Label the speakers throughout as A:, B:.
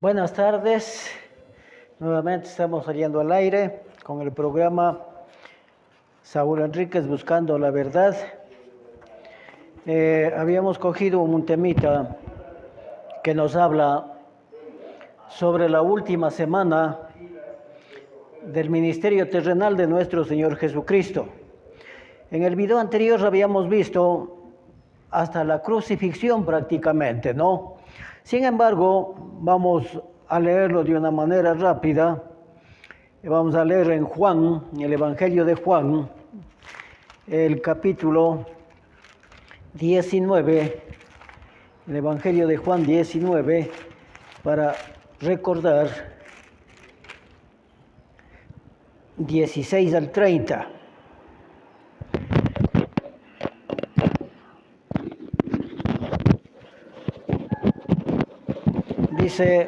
A: Buenas tardes, nuevamente estamos saliendo al aire con el programa Saúl Enríquez Buscando la Verdad. Habíamos cogido un temita que nos habla sobre la última semana del ministerio terrenal de nuestro Señor Jesucristo. En el video anterior habíamos visto hasta la crucifixión prácticamente, ¿no? Sin embargo, vamos a leerlo de una manera rápida. Vamos a leer en Juan, en el Evangelio de Juan, el capítulo 19, el Evangelio de Juan 19, para recordar 16 al 30. Dice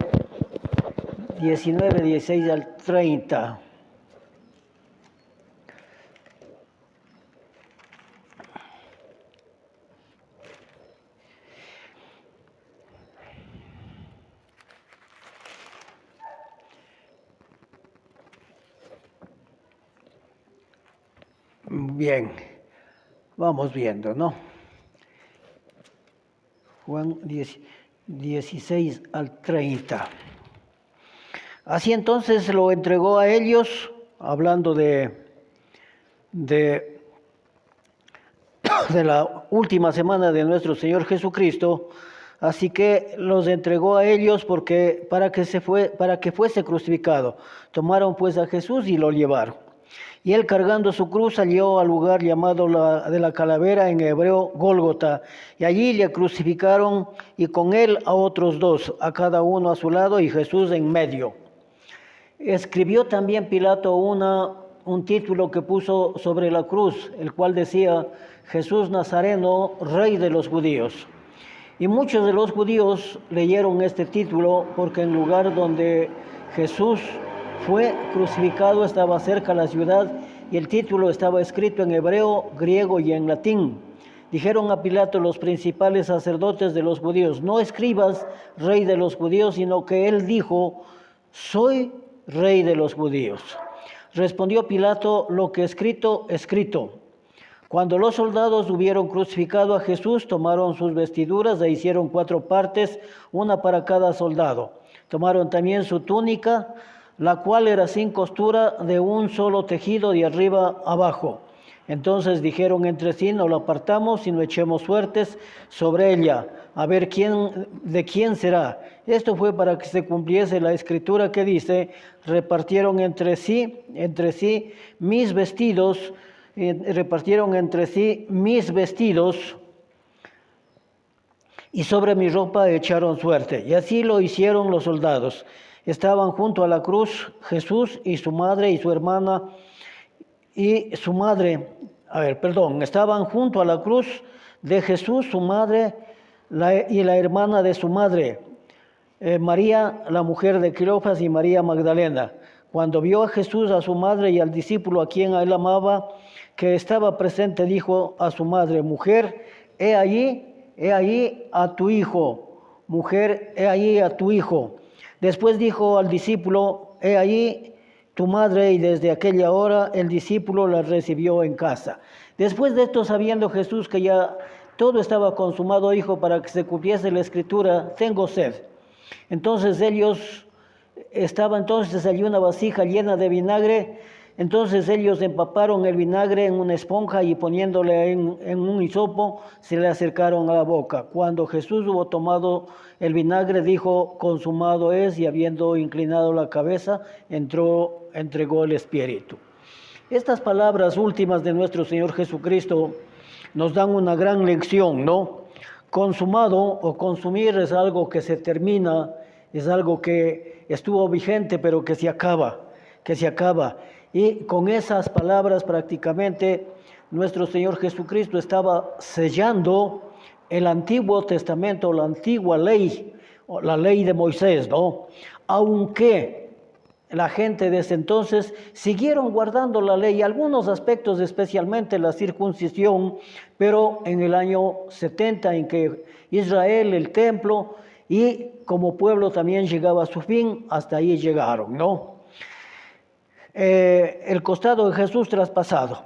A: 19, 16 al 30. Bien, vamos viendo, ¿no? Juan 16 al 30. Así entonces lo entregó a ellos, hablando de la última semana de nuestro Señor Jesucristo. Así que los entregó a ellos para que fuese crucificado. Tomaron pues a Jesús y lo llevaron. Y él, cargando su cruz, salió al lugar llamado de la calavera, en hebreo Gólgota, y allí le crucificaron, y con él a otros dos, a cada uno a su lado, y Jesús en medio. Escribió también Pilato un título que puso sobre la cruz, el cual decía: Jesús Nazareno, Rey de los Judíos. Y muchos de los judíos leyeron este título porque en lugar donde Jesús fue crucificado estaba cerca la ciudad, y el título estaba escrito en hebreo, griego y en latín. Dijeron a Pilato los principales sacerdotes de los judíos: no escribas Rey de los Judíos, sino que él dijo: soy Rey de los Judíos. Respondió Pilato: lo que escrito, escrito. Cuando los soldados hubieron crucificado a Jesús, tomaron sus vestiduras e hicieron 4 partes, una para cada soldado. Tomaron también su túnica, la cual era sin costura, de un solo tejido de arriba abajo. Entonces dijeron entre sí: no la apartamos, sino echemos suertes sobre ella, a ver de quién será. Esto fue para que se cumpliese la escritura que dice: repartieron entre sí mis vestidos, y sobre mi ropa echaron suerte. Y así lo hicieron los soldados. Estaban junto a la cruz Jesús y su madre y su hermana estaban junto a la cruz de Jesús, su madre y la hermana de su madre, María, la mujer de Cleofas, y María Magdalena. Cuando vio a Jesús, a su madre y al discípulo a quien él amaba, que estaba presente, dijo a su madre: mujer, he allí a tu hijo. Mujer, he allí a tu hijo. Después dijo al discípulo: he allí tu madre, y desde aquella hora el discípulo la recibió en casa. Después de esto, sabiendo Jesús que ya todo estaba consumado, dijo, para que se cumpliese la escritura: tengo sed. Entonces allí una vasija llena de vinagre. Entonces ellos empaparon el vinagre en una esponja y poniéndole en un hisopo, se le acercaron a la boca. Cuando Jesús hubo tomado el vinagre, dijo: consumado es, y habiendo inclinado la cabeza, entregó el espíritu. Estas palabras últimas de nuestro Señor Jesucristo nos dan una gran lección, ¿no? Consumado o consumir es algo que se termina, es algo que estuvo vigente pero que se acaba. Y con esas palabras prácticamente nuestro Señor Jesucristo estaba sellando el Antiguo Testamento, la antigua ley, la ley de Moisés, ¿no? Aunque la gente desde entonces siguieron guardando la ley, algunos aspectos, especialmente la circuncisión, pero en el año 70, en que Israel, el templo y como pueblo también llegaba a su fin, hasta ahí llegaron, ¿no? El costado de Jesús traspasado.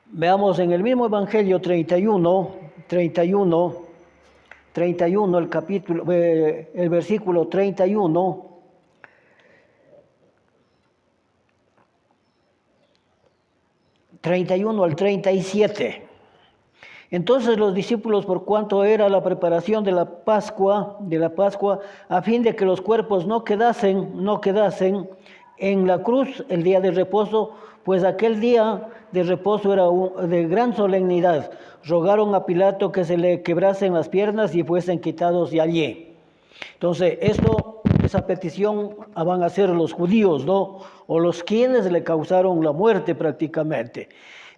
A: Veamos en el mismo Evangelio 31, el capítulo, el versículo 31. 31 al 37. Entonces los discípulos, por cuanto era la preparación de la Pascua, a fin de que los cuerpos no quedasen en la cruz el día de reposo, pues aquel día de reposo era de gran solemnidad, rogaron a Pilato que se le quebrasen las piernas y fuesen quitados de allí. Entonces, esa petición van a hacer los judíos, ¿no? O los quienes le causaron la muerte prácticamente.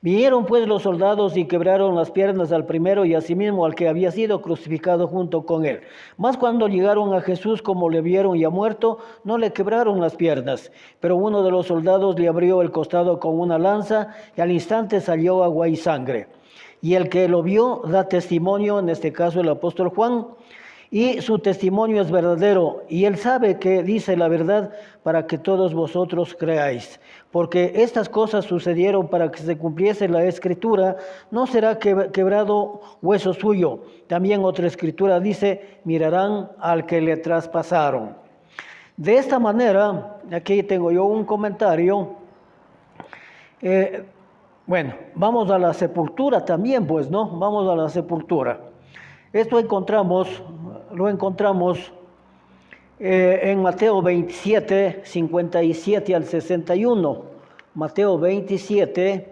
A: Vinieron pues los soldados y quebraron las piernas al primero y asimismo al que había sido crucificado junto con él. Mas cuando llegaron a Jesús, como le vieron ya muerto, no le quebraron las piernas. Pero uno de los soldados le abrió el costado con una lanza y al instante salió agua y sangre. Y el que lo vio da testimonio, en este caso el apóstol Juan, y su testimonio es verdadero, y él sabe que dice la verdad para que todos vosotros creáis. Porque estas cosas sucedieron para que se cumpliese la escritura, no será quebrado hueso suyo. También otra escritura dice, mirarán al que le traspasaron. De esta manera, aquí tengo yo un comentario. Bueno, vamos a la sepultura también, pues, ¿no? Vamos a la sepultura. Esto lo encontramos en Mateo 27, 57 al 61. Mateo 27,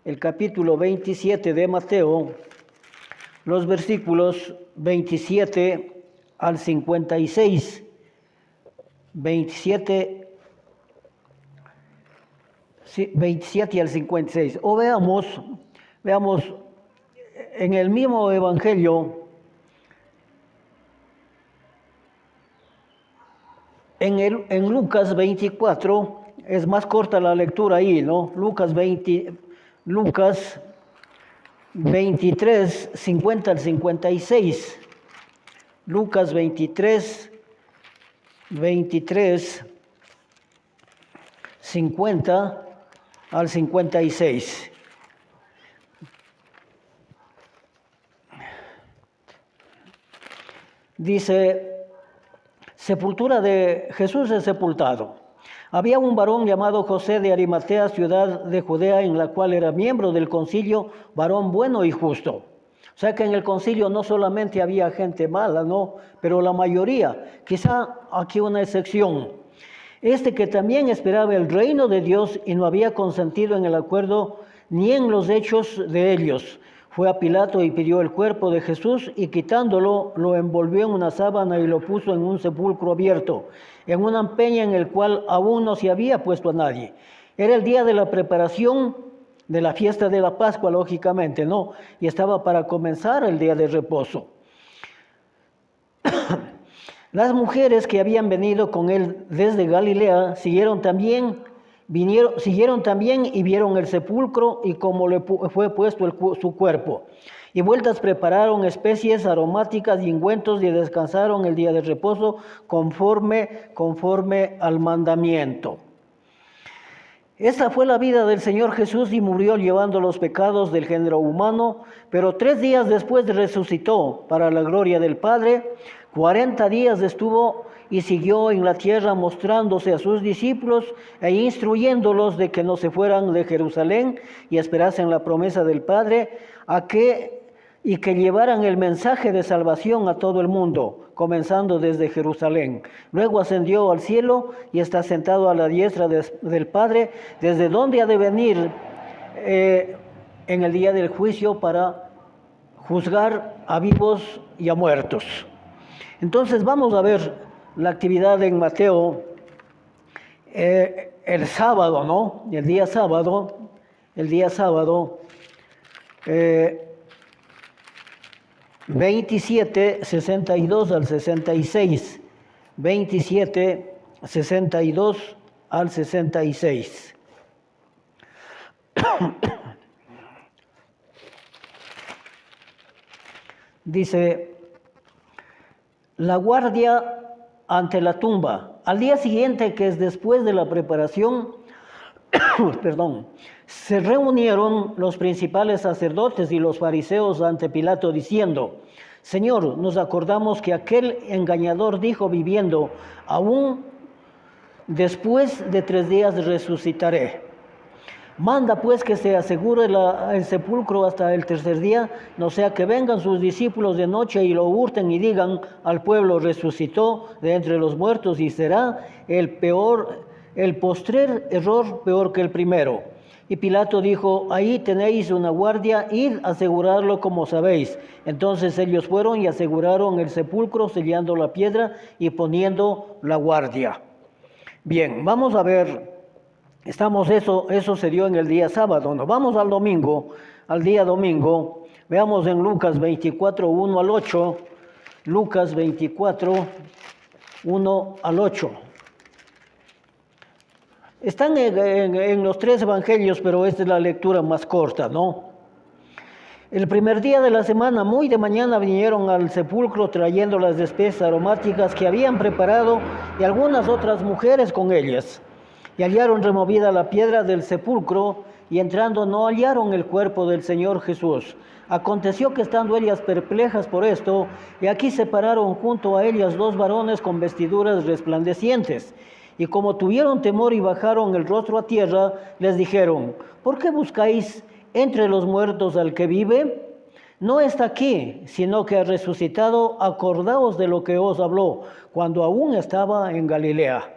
A: el capítulo 27 de Mateo, los versículos 27 al 56. 27 al 56. O veamos en el mismo Evangelio, en Lucas 24, es más corta la lectura ahí, ¿no? Lucas 23, 50 al 56. Lucas 23, 50 al 56. Dice, sepultura de Jesús es sepultado. Había un varón llamado José de Arimatea, ciudad de Judea, en la cual era miembro del concilio, varón bueno y justo. O sea que en el concilio no solamente había gente mala, no, pero la mayoría, quizá aquí una excepción. Este que también esperaba el reino de Dios y no había consentido en el acuerdo ni en los hechos de ellos. Fue a Pilato y pidió el cuerpo de Jesús y quitándolo, lo envolvió en una sábana y lo puso en un sepulcro abierto, en una peña en el cual aún no se había puesto a nadie. Era el día de la preparación de la fiesta de la Pascua, lógicamente, ¿no? Y estaba para comenzar el día de reposo. Las mujeres que habían venido con él desde Galilea siguieron también y vieron el sepulcro y cómo le fue puesto su cuerpo. Y vueltas prepararon especies aromáticas y ungüentos y descansaron el día de reposo conforme al mandamiento. Esta fue la vida del Señor Jesús y murió llevando los pecados del género humano, pero 3 días después resucitó para la gloria del Padre. 40 días estuvo y siguió en la tierra mostrándose a sus discípulos e instruyéndolos de que no se fueran de Jerusalén y esperasen la promesa del Padre y que llevaran el mensaje de salvación a todo el mundo, comenzando desde Jerusalén. Luego ascendió al cielo y está sentado a la diestra del Padre, desde donde ha de venir en el día del juicio para juzgar a vivos y a muertos. Entonces vamos a ver la actividad en Mateo el sábado, ¿no? El día sábado, 27, 62 al 66. 27, 62 al 66. Dice, la guardia ante la tumba. Al día siguiente, que es después de la preparación, perdón, se reunieron los principales sacerdotes y los fariseos ante Pilato diciendo: Señor, nos acordamos que aquel engañador dijo viviendo: aún después de 3 días resucitaré. Manda pues que se asegure el sepulcro hasta el 3er día, no sea que vengan sus discípulos de noche y lo hurten y digan al pueblo: resucitó de entre los muertos, y será el postrer error peor que el primero. Y Pilato dijo: ahí tenéis una guardia, id a asegurarlo como sabéis. Entonces ellos fueron y aseguraron el sepulcro, sellando la piedra y poniendo la guardia. Bien, vamos a ver. Eso se dio en el día sábado. Nos vamos al domingo, al día domingo. Veamos en Lucas 24, 1 al 8. Lucas 24, 1 al 8. Están en los 3 evangelios, pero esta es la lectura más corta, ¿no? El primer día de la semana, muy de mañana, vinieron al sepulcro trayendo las especias aromáticas que habían preparado y algunas otras mujeres con ellas. Y hallaron removida la piedra del sepulcro, y entrando no hallaron el cuerpo del Señor Jesús. Aconteció que estando ellas perplejas por esto, y aquí se pararon junto a ellas 2 varones con vestiduras resplandecientes. Y como tuvieron temor y bajaron el rostro a tierra, les dijeron: ¿por qué buscáis entre los muertos al que vive? No está aquí, sino que ha resucitado. Acordaos de lo que os habló cuando aún estaba en Galilea,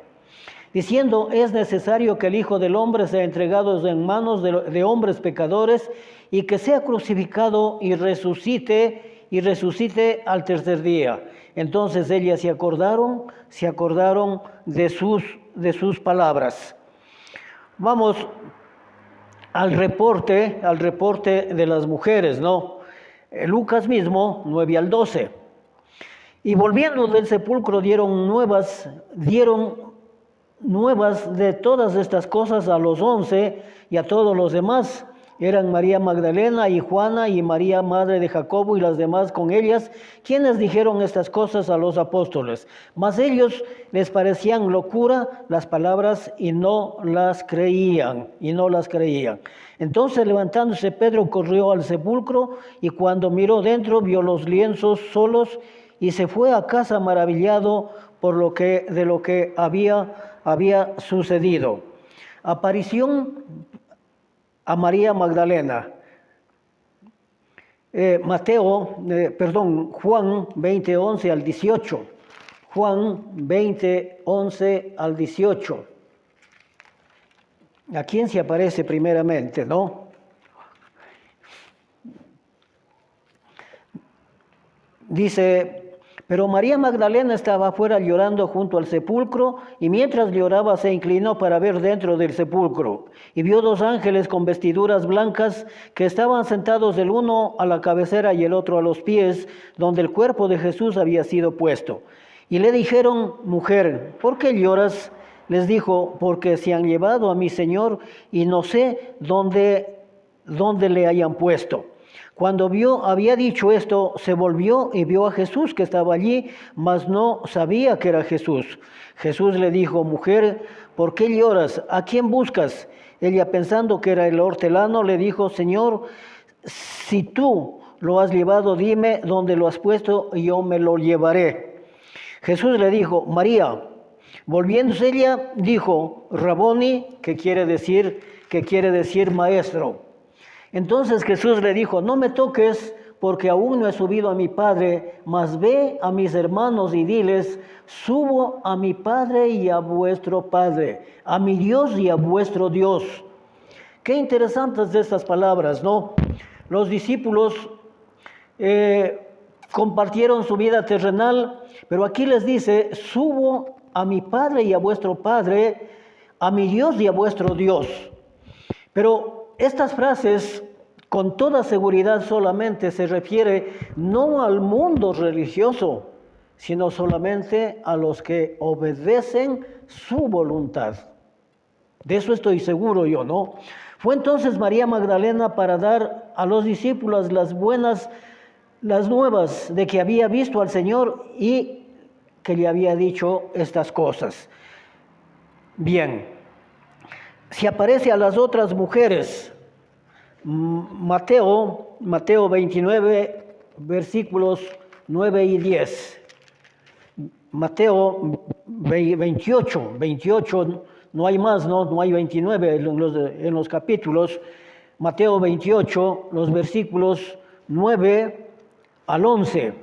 A: diciendo: es necesario que el Hijo del Hombre sea entregado en manos de hombres pecadores, y que sea crucificado y resucite al 3er día. Entonces ellas se acordaron de sus palabras. Vamos al reporte de las mujeres, ¿no? Lucas mismo, 9 al 12. Y volviendo del sepulcro dieron nuevas de todas estas cosas a los 11 y a todos los demás. Eran María Magdalena y Juana y María, madre de Jacobo, y las demás con ellas, quienes dijeron estas cosas a los apóstoles. Mas ellos les parecían locura las palabras y no las creían. Entonces, levantándose, Pedro corrió al sepulcro, y cuando miró dentro vio los lienzos solos, y se fue a casa maravillado de lo que había sucedido. Aparición a María Magdalena. Juan 20, 11 al 18. Juan 20, 11 al 18. ¿A quién se aparece primeramente, no? Dice: pero María Magdalena estaba afuera llorando junto al sepulcro, y mientras lloraba se inclinó para ver dentro del sepulcro, y vio 2 ángeles con vestiduras blancas que estaban sentados, el uno a la cabecera y el otro a los pies, donde el cuerpo de Jesús había sido puesto. Y le dijeron: mujer, ¿por qué lloras? Les dijo: porque se han llevado a mi Señor, y no sé dónde le hayan puesto. Cuando había dicho esto, se volvió y vio a Jesús que estaba allí, mas no sabía que era Jesús. Jesús le dijo: mujer, ¿por qué lloras? ¿A quién buscas? Ella, pensando que era el hortelano, le dijo: Señor, si tú lo has llevado, dime dónde lo has puesto y yo me lo llevaré. Jesús le dijo: María. Volviéndose ella, dijo: Raboni, que quiere decir maestro. Entonces Jesús le dijo: no me toques, porque aún no he subido a mi Padre, mas ve a mis hermanos y diles: subo a mi Padre y a vuestro Padre, a mi Dios y a vuestro Dios. Qué interesantes estas palabras, ¿no? Los discípulos compartieron su vida terrenal, pero aquí les dice: subo a mi Padre y a vuestro Padre, a mi Dios y a vuestro Dios. Pero estas frases, con toda seguridad, solamente se refiere no al mundo religioso, sino solamente a los que obedecen su voluntad. De eso estoy seguro yo, ¿no? Fue entonces María Magdalena para dar a los discípulos las nuevas de que había visto al Señor, y que le había dicho estas cosas. Bien, se aparece a las otras mujeres. Mateo 29, versículos 9 y 10. Mateo 28, no hay más, no hay 29 en los capítulos. Mateo 28, los versículos 9 al 11.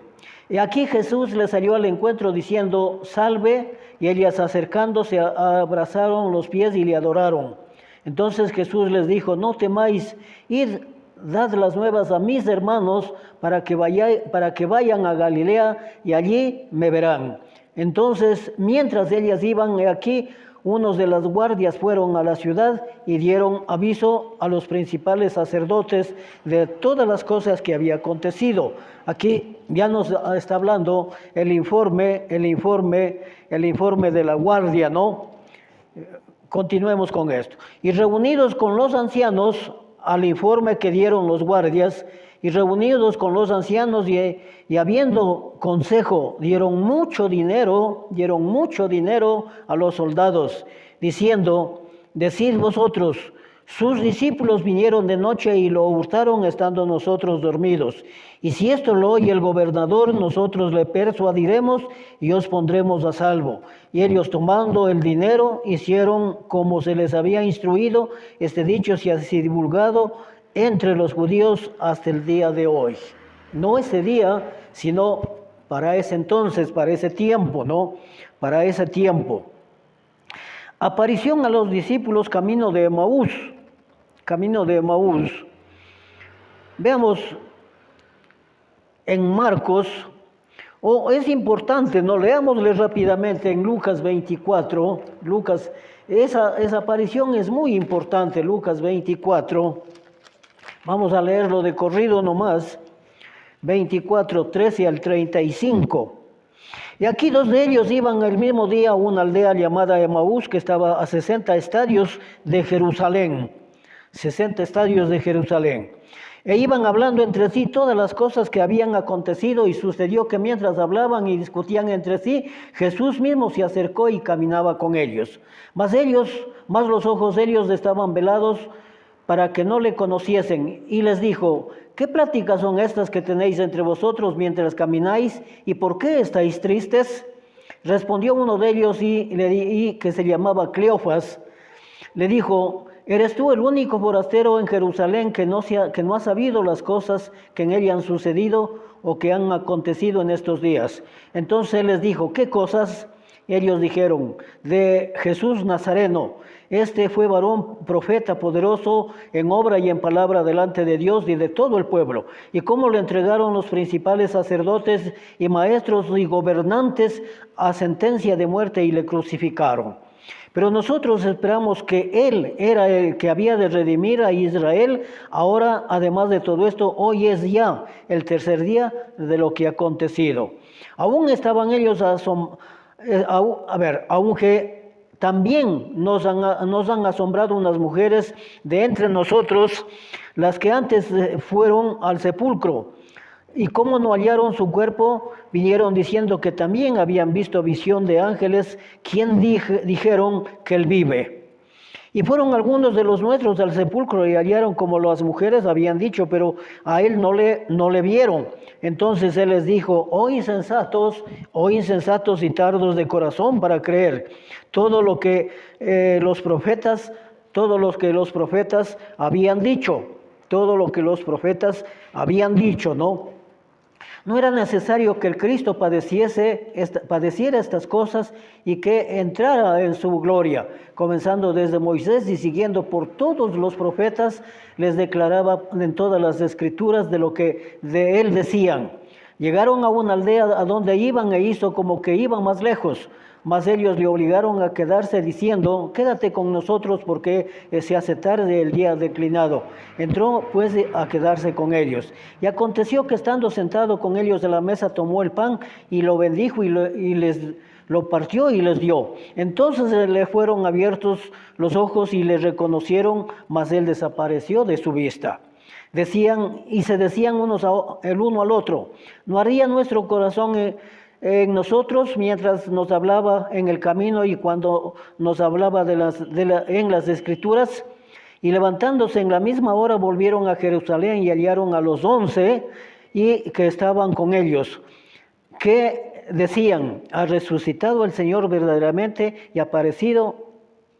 A: Y aquí Jesús le salió al encuentro diciendo, salve, y ellas acercándose abrazaron los pies y le adoraron. Entonces Jesús les dijo, no temáis, id, dad las nuevas a mis hermanos para que vayan a Galilea y allí me verán. Entonces, mientras ellas iban aquí, unos de las guardias fueron a la ciudad y dieron aviso a los principales sacerdotes de todas las cosas que había acontecido. Aquí ya nos está hablando el informe de la guardia, ¿no? Continuemos con esto. Y reunidos con los ancianos, al informe que dieron los guardias, y reunidos con los ancianos y habiendo consejo, dieron mucho dinero a los soldados, diciendo, decid vosotros, sus discípulos vinieron de noche y lo hurtaron estando nosotros dormidos. Y si esto lo oye el gobernador, nosotros le persuadiremos y os pondremos a salvo. Y ellos tomando el dinero, hicieron como se les había instruido. Este dicho se ha divulgado entre los judíos hasta el día de hoy. No ese día, sino para ese entonces, para ese tiempo, ¿no? Para ese tiempo. Aparición a los discípulos camino de Emaús. Veamos en Marcos, es importante, ¿no? Leámosle rápidamente en Lucas 24. Esa aparición es muy importante, Lucas 24. Vamos a leerlo de corrido nomás, 24, 13 al 35. Y aquí dos de ellos iban el mismo día a una aldea llamada Emaús, que estaba a 60 estadios de Jerusalén. 60 estadios de Jerusalén. E iban hablando entre sí todas las cosas que habían acontecido, y sucedió que mientras hablaban y discutían entre sí, Jesús mismo se acercó y caminaba con ellos. Mas los ojos de ellos estaban velados para que no le conociesen, y les dijo, ¿qué pláticas son estas que tenéis entre vosotros mientras camináis? ¿Y por qué estáis tristes? Respondió uno de ellos, y que se llamaba Cleofas, le dijo, ¿eres tú el único forastero en Jerusalén que no ha sabido las cosas que en ella han sucedido o que han acontecido en estos días? Entonces él les dijo, ¿qué cosas? Ellos dijeron, de Jesús Nazareno. Este fue varón profeta poderoso en obra y en palabra delante de Dios y de todo el pueblo. Y cómo le entregaron los principales sacerdotes y maestros y gobernantes a sentencia de muerte y le crucificaron. Pero nosotros esperamos que Él era el que había de redimir a Israel. Ahora, además de todo esto, hoy es ya el tercer día de lo que ha acontecido. Aún estaban ellos aunque también nos han asombrado unas mujeres de entre nosotros, las que antes fueron al sepulcro. Y como no hallaron su cuerpo, vinieron diciendo que también habían visto visión de ángeles, quien dijeron que él vive. Y fueron algunos de los nuestros al sepulcro y hallaron como las mujeres habían dicho, pero a él no le vieron. Entonces él les dijo, oh insensatos y tardos de corazón para creer todo lo que los profetas habían dicho, ¿no? No era necesario que el Cristo padeciera estas cosas y que entrara en su gloria. Comenzando desde Moisés y siguiendo por todos los profetas, les declaraba en todas las escrituras de lo que de él decían. Llegaron a una aldea a donde iban e hizo como que iban más lejos. Mas ellos le obligaron a quedarse diciendo, quédate con nosotros porque se hace tarde, el día declinado. Entró pues a quedarse con ellos. Y aconteció que estando sentado con ellos de la mesa, tomó el pan y lo bendijo y les lo partió y les dio. Entonces le fueron abiertos los ojos y le reconocieron, mas él desapareció de su vista. Se decían unos el uno al otro, ¿no haría nuestro corazón en nosotros mientras nos hablaba en el camino y cuando nos hablaba en las Escrituras. Y levantándose en la misma hora volvieron a Jerusalén y hallaron a los 11 y que estaban con ellos, que decían: ha resucitado el Señor verdaderamente y ha aparecido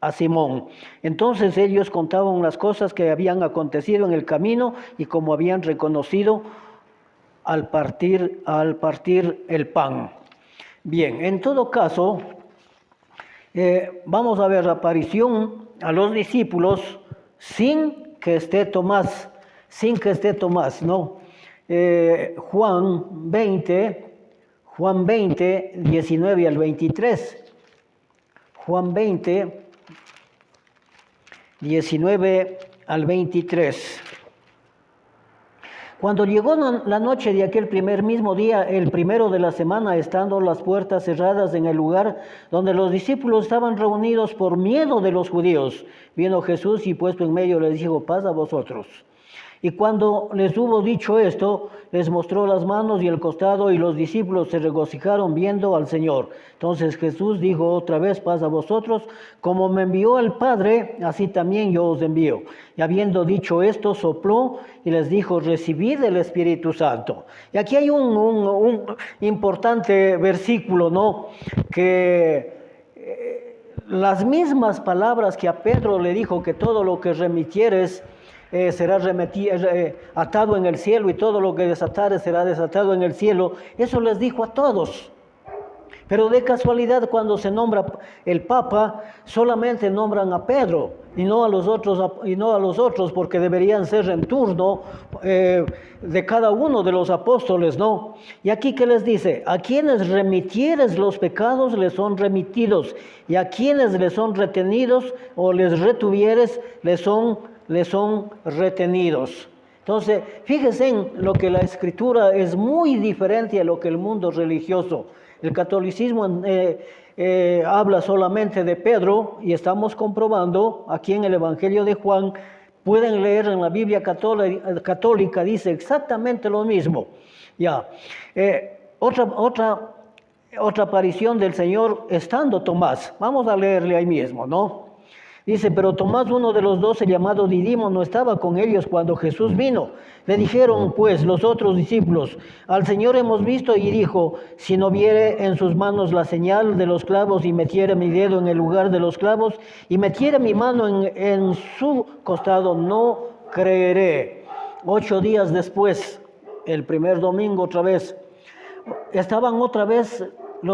A: a Simón. Entonces ellos contaban las cosas que habían acontecido en el camino y cómo habían reconocido al partir el pan. Bien, en todo caso, vamos a ver la aparición a los discípulos sin que esté Tomás, ¿no? Juan 20, 19 al 23. Juan 20, 19 al 23. Cuando llegó la noche de aquel mismo día, el primero de la semana, estando las puertas cerradas en el lugar donde los discípulos estaban reunidos por miedo de los judíos, vino Jesús y puesto en medio les dijo: paz a vosotros. Y cuando les hubo dicho esto, les mostró las manos y el costado, y los discípulos se regocijaron viendo al Señor. Entonces Jesús dijo otra vez: paz a vosotros, como me envió el Padre, así también yo os envío. Y habiendo dicho esto, sopló y les dijo: recibid el Espíritu Santo. Y aquí hay un importante versículo, ¿no? Que las mismas palabras que a Pedro le dijo, que todo lo que remitieres será atado en el cielo, y todo lo que desatares será desatado en el cielo. Eso les dijo a todos. Pero de casualidad, cuando se nombra el Papa, solamente nombran a Pedro y no a los otros, porque deberían ser en turno de cada uno de los apóstoles, ¿no? Y aquí, ¿qué les dice? A quienes remitieres los pecados les son remitidos, y a quienes les son retenidos o les retuvieres les son retenidos. Entonces, fíjense en lo que la Escritura es muy diferente a lo que el mundo religioso. El catolicismo habla solamente de Pedro, y estamos comprobando aquí en el Evangelio de Juan, pueden leer en la Biblia católica, dice exactamente lo mismo. Ya, otra aparición del Señor estando Tomás. Vamos a leerle ahí mismo, ¿no? Dice: pero Tomás, uno de los 12, llamado Didimo, no estaba con ellos cuando Jesús vino. Le dijeron pues los otros discípulos: al Señor hemos visto. Y dijo: si no viere en sus manos la señal de los clavos, y metiere mi dedo en el lugar de los clavos, y metiere mi mano en su costado, no creeré. 8 días después, el primer domingo otra vez, estaban otra vez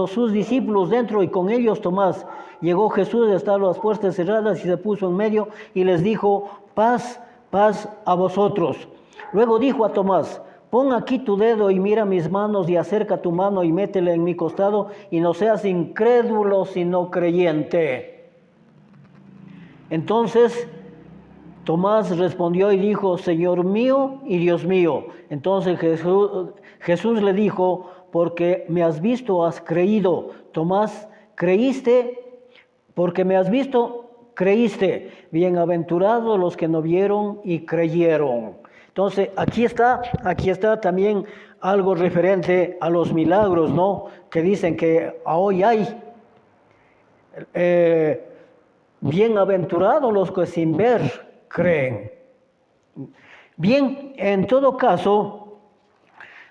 A: sus discípulos dentro, y con ellos Tomás. Llegó Jesús, estaban las puertas cerradas, y se puso en medio y les dijo: paz, paz a vosotros. Luego dijo a Tomás: pon aquí tu dedo y mira mis manos, y acerca tu mano y métela en mi costado, y no seas incrédulo sino creyente. Entonces Tomás respondió y dijo: Señor mío y Dios mío. Entonces Jesús le dijo: porque me has visto, has creído. Tomás, ¿creíste? Porque me has visto, creíste. Bienaventurados los que no vieron y creyeron. Entonces, aquí está también algo referente a los milagros, ¿no? Que dicen que hoy hay. Bienaventurados los que sin ver creen. Bien, en todo caso,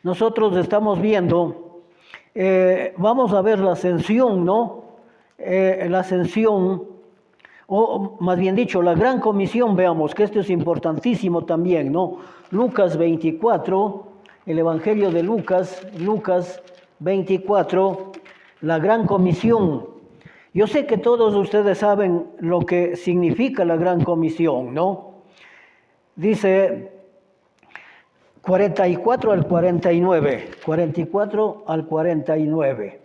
A: nosotros estamos viendo, vamos a ver la ascensión, ¿no? La ascensión, o más bien dicho, la gran comisión. Veamos que esto es importantísimo también, ¿no? Lucas 24, el Evangelio de Lucas 24, la gran comisión. Yo sé que todos ustedes saben lo que significa la gran comisión, ¿no? Dice 44 al 49, 44 al 49.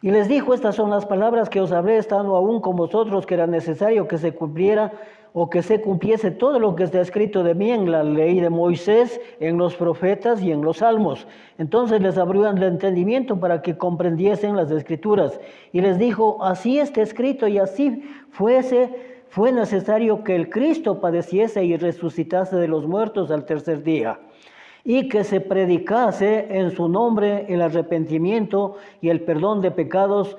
A: Y les dijo: estas son las palabras que os hablé estando aún con vosotros, que era necesario que se cumpliera o que se cumpliese todo lo que está escrito de mí en la ley de Moisés, en los profetas y en los salmos. Entonces les abrió el entendimiento para que comprendiesen las escrituras. Y les dijo: así está escrito, y así fue necesario que el Cristo padeciese y resucitase de los muertos al tercer día, y que se predicase en su nombre el arrepentimiento y el perdón de pecados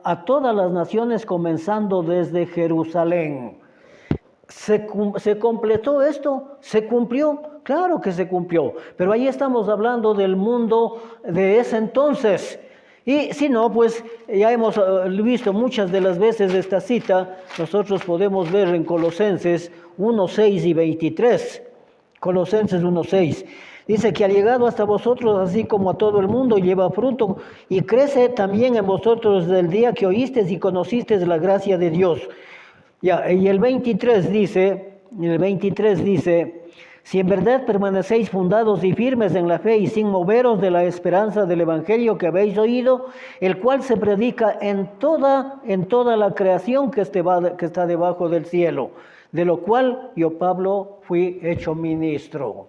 A: a todas las naciones, comenzando desde Jerusalén. ¿Se completó esto? ¿Se cumplió? Claro que se cumplió, pero ahí estamos hablando del mundo de ese entonces. Y si no, pues ya hemos visto muchas de las veces esta cita, nosotros podemos ver en Colosenses 1:6 y 23. Colosenses 1:6. Dice que ha llegado hasta vosotros, así como a todo el mundo, y lleva fruto, y crece también en vosotros desde el día que oísteis y conocisteis la gracia de Dios. Ya, y el 23 dice, si en verdad permanecéis fundados y firmes en la fe y sin moveros de la esperanza del evangelio que habéis oído, el cual se predica en toda la creación que está debajo del cielo, de lo cual yo, Pablo, fui hecho ministro.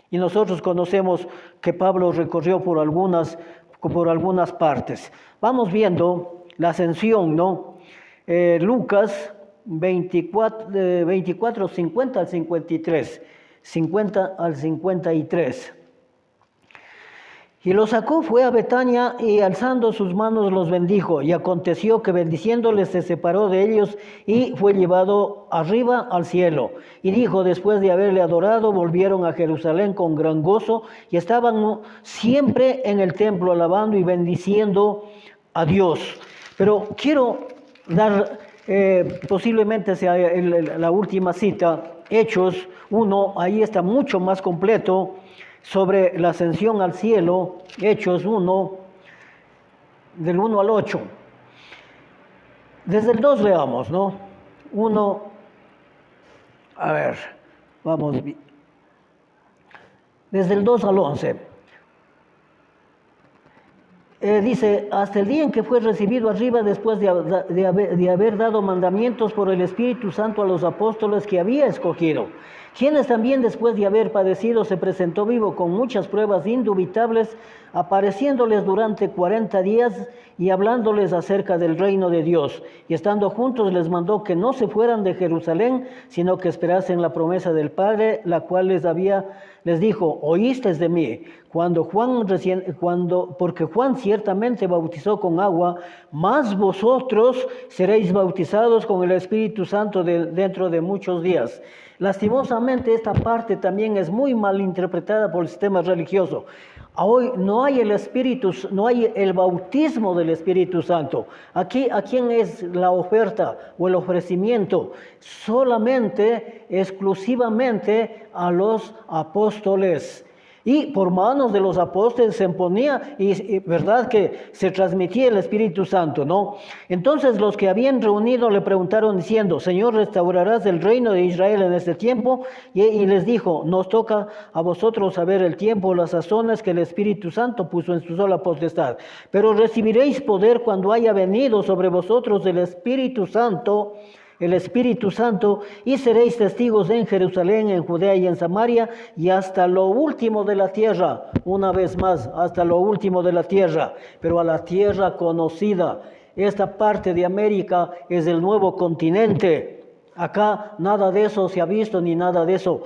A: Y nosotros conocemos que Pablo recorrió por algunas partes. Vamos viendo la ascensión, ¿no? Lucas 24, 50 al 53. 50 al 53. Y los sacó, fue a Betania, y alzando sus manos los bendijo. Y aconteció que bendiciéndoles se separó de ellos y fue llevado arriba al cielo. Y dijo, después de haberle adorado, volvieron a Jerusalén con gran gozo y estaban siempre en el templo alabando y bendiciendo a Dios. Pero quiero dar, posiblemente sea la última cita, Hechos 1, ahí está mucho más completo sobre la ascensión al cielo. Hechos 1, del 1 al 8. Desde el 2 leamos, ¿no? 1, a ver, vamos, desde el 2 al 11. Dice, hasta el día en que fue recibido arriba, después de haber dado mandamientos por el Espíritu Santo a los apóstoles que había escogido, quienes también después de haber padecido se presentó vivo con muchas pruebas indubitables, apareciéndoles durante 40 días y hablándoles acerca del reino de Dios. Y estando juntos les mandó que no se fueran de Jerusalén, sino que esperasen la promesa del Padre, la cual les dijo, oísteis de mí, porque Juan ciertamente bautizó con agua, mas vosotros seréis bautizados con el Espíritu Santo dentro de muchos días. Lastimosamente esta parte también es muy mal interpretada por el sistema religioso. Hoy no hay no hay el bautismo del Espíritu Santo. Aquí, ¿a quién es la oferta o el ofrecimiento? Solamente, exclusivamente a los apóstoles. Y por manos de los apóstoles se imponía, y verdad que se transmitía el Espíritu Santo, ¿no? Entonces los que habían reunido le preguntaron diciendo, Señor, ¿restaurarás el reino de Israel en este tiempo? Y les dijo, nos toca a vosotros saber el tiempo, las sazones que el Espíritu Santo puso en su sola potestad. Pero recibiréis poder cuando haya venido sobre vosotros el Espíritu Santo, y seréis testigos en Jerusalén, en Judea y en Samaria, y hasta lo último de la tierra. Una vez más, hasta lo último de la tierra, pero a la tierra conocida. Esta parte de América es el nuevo continente. Acá nada de eso se ha visto, ni nada de eso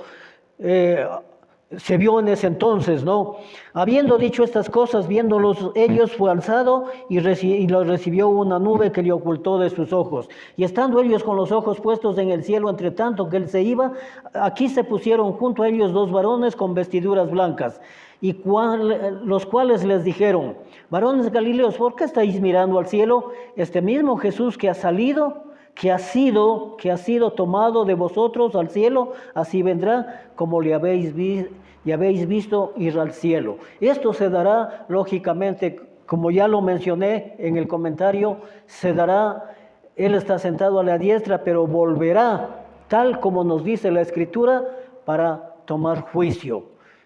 A: se vio en ese entonces, ¿no? Habiendo dicho estas cosas, viéndolos ellos, fue alzado y lo recibió una nube que le ocultó de sus ojos. Y estando ellos con los ojos puestos en el cielo, entre tanto que él se iba, aquí se pusieron junto a ellos dos varones con vestiduras blancas, los cuales les dijeron, varones galileos, ¿por qué estáis mirando al cielo? Este mismo Jesús que ha salido, que ha sido tomado de vosotros al cielo, así vendrá como le habéis visto ir al cielo. Esto se dará, lógicamente, como ya lo mencioné en el comentario, se dará, Él está sentado a la diestra, pero volverá, tal como nos dice la Escritura, para tomar juicio.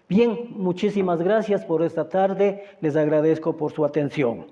A: Bien, muchísimas gracias por esta tarde, les agradezco por su atención.